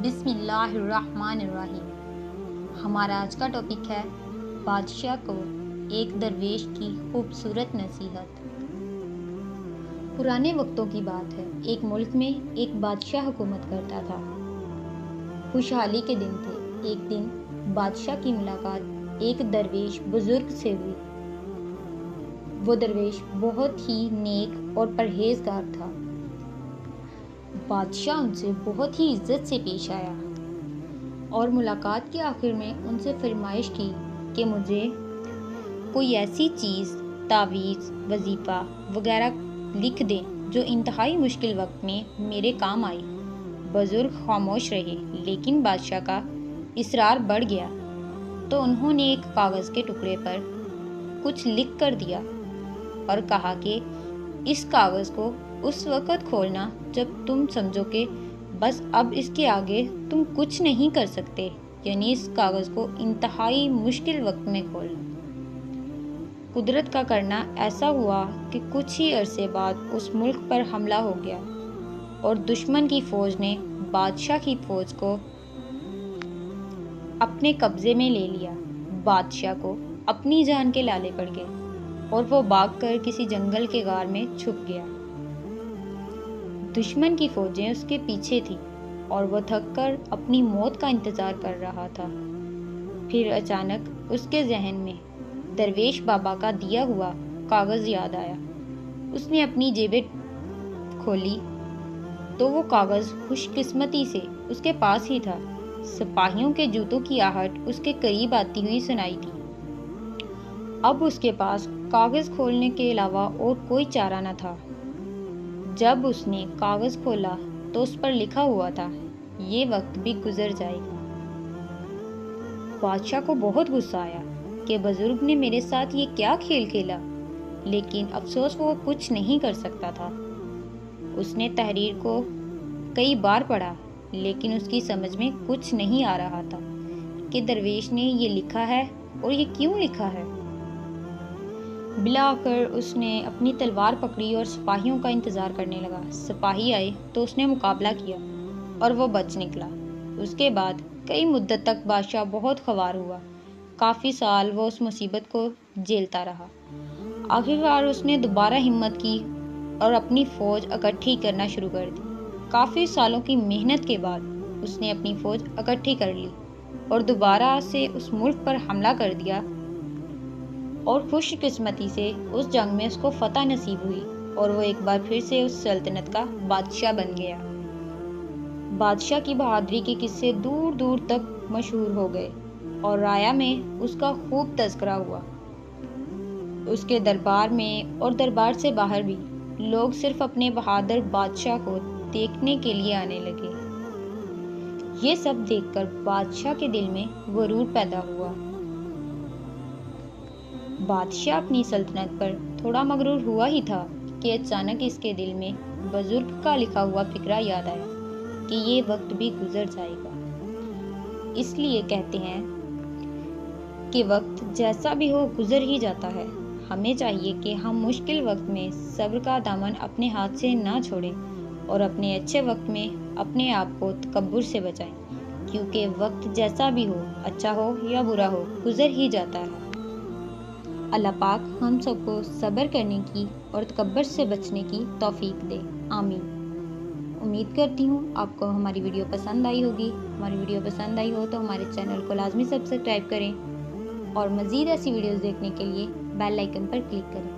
بسم اللہ الرحمن الرحیم۔ ہمارا آج کا ٹاپک ہے بادشاہ کو ایک درویش کی خوبصورت نصیحت۔ پرانے وقتوں کی بات ہے، ایک ملک میں ایک بادشاہ حکومت کرتا تھا۔ خوشحالی کے دن تھے۔ ایک دن بادشاہ کی ملاقات ایک درویش بزرگ سے ہوئی۔ وہ درویش بہت ہی نیک اور پرہیزگار تھا۔ بادشاہ ان سے بہت ہی عزت سے پیش آیا اور ملاقات کے آخر میں ان سے فرمائش کی کہ مجھے کوئی ایسی چیز، تعویذ، وظیفہ وغیرہ لکھ دیں جو انتہائی مشکل وقت میں میرے کام آئی۔ بزرگ خاموش رہے، لیکن بادشاہ کا اصرار بڑھ گیا تو انہوں نے ایک کاغذ کے ٹکڑے پر کچھ لکھ کر دیا اور کہا کہ اس کاغذ کو اس وقت کھولنا جب تم سمجھو کہ بس اب اس کے آگے تم کچھ نہیں کر سکتے، یعنی اس کاغذ کو انتہائی مشکل وقت میں کھولنا۔ قدرت کا کرنا ایسا ہوا کہ کچھ ہی عرصے بعد اس ملک پر حملہ ہو گیا اور دشمن کی فوج نے بادشاہ کی فوج کو اپنے قبضے میں لے لیا۔ بادشاہ کو اپنی جان کے لالے پڑ گئے اور وہ بھاگ کر کسی جنگل کے غار میں چھپ گیا۔ دشمن کی فوجیں اس کے پیچھے تھیں اور وہ تھک کر اپنی موت کا انتظار کر رہا تھا۔ پھر اچانک اس کے ذہن میں درویش بابا کا دیا ہوا کاغذ یاد آیا۔ اس نے اپنی جیبیں کھولی تو وہ کاغذ خوش قسمتی سے اس کے پاس ہی تھا۔ سپاہیوں کے جوتوں کی آہٹ اس کے قریب آتی ہوئی سنائی دی۔ اب اس کے پاس کاغذ کھولنے کے علاوہ اور کوئی چارہ نہ تھا۔ جب اس نے کاغذ کھولا تو اس پر لکھا ہوا تھا، یہ وقت بھی گزر جائے گا۔ بادشاہ کو بہت غصہ آیا کہ بزرگ نے میرے ساتھ یہ کیا کھیل کھیلا، لیکن افسوس وہ کچھ نہیں کر سکتا تھا۔ اس نے تحریر کو کئی بار پڑھا، لیکن اس کی سمجھ میں کچھ نہیں آ رہا تھا کہ درویش نے یہ لکھا ہے اور یہ کیوں لکھا ہے۔ بلاخر اس نے اپنی تلوار پکڑی اور سپاہیوں کا انتظار کرنے لگا۔ سپاہی آئے تو اس نے مقابلہ کیا اور وہ بچ نکلا۔ اس کے بعد کئی مدت تک بادشاہ بہت خوار ہوا۔ کافی سال وہ اس مصیبت کو جھیلتا رہا۔ آخرکار اس نے دوبارہ ہمت کی اور اپنی فوج اکٹھی کرنا شروع کر دی۔ کافی سالوں کی محنت کے بعد اس نے اپنی فوج اکٹھی کر لی اور دوبارہ سے اس ملک پر حملہ کر دیا اور خوش قسمتی سے اس جنگ میں اس کو فتح نصیب ہوئی اور وہ ایک بار پھر سے اس سلطنت کا بادشاہ بن گیا۔ بادشاہ کی بہادری کے قصے دور دور تک مشہور ہو گئے اور رایا میں اس کا خوب تذکرہ ہوا۔ اس کے دربار میں اور دربار سے باہر بھی لوگ صرف اپنے بہادر بادشاہ کو دیکھنے کے لیے آنے لگے۔ یہ سب دیکھ کر بادشاہ کے دل میں غرور پیدا ہوا۔ بادشاہ اپنی سلطنت پر تھوڑا مغرور ہوا ہی تھا کہ اچانک اس کے دل میں بزرگ کا لکھا ہوا فقرہ یاد آیا کہ یہ وقت بھی گزر جائے گا۔ اس لیے کہتے ہیں کہ وقت جیسا بھی ہو گزر ہی جاتا ہے۔ ہمیں چاہیے کہ ہم مشکل وقت میں صبر کا دامن اپنے ہاتھ سے نہ چھوڑیں اور اپنے اچھے وقت میں اپنے آپ کو تکبر سے بچائیں، کیونکہ وقت جیسا بھی ہو، اچھا ہو یا برا ہو، گزر ہی جاتا ہے۔ اللہ پاک ہم سب کو صبر کرنے کی اور تکبر سے بچنے کی توفیق دے، آمین۔ امید کرتی ہوں آپ کو ہماری ویڈیو پسند آئی ہوگی۔ ہماری ویڈیو پسند آئی ہو تو ہمارے چینل کو لازمی سبسکرائب کریں اور مزید ایسی ویڈیوز دیکھنے کے لیے بیل آئیکن پر کلک کریں۔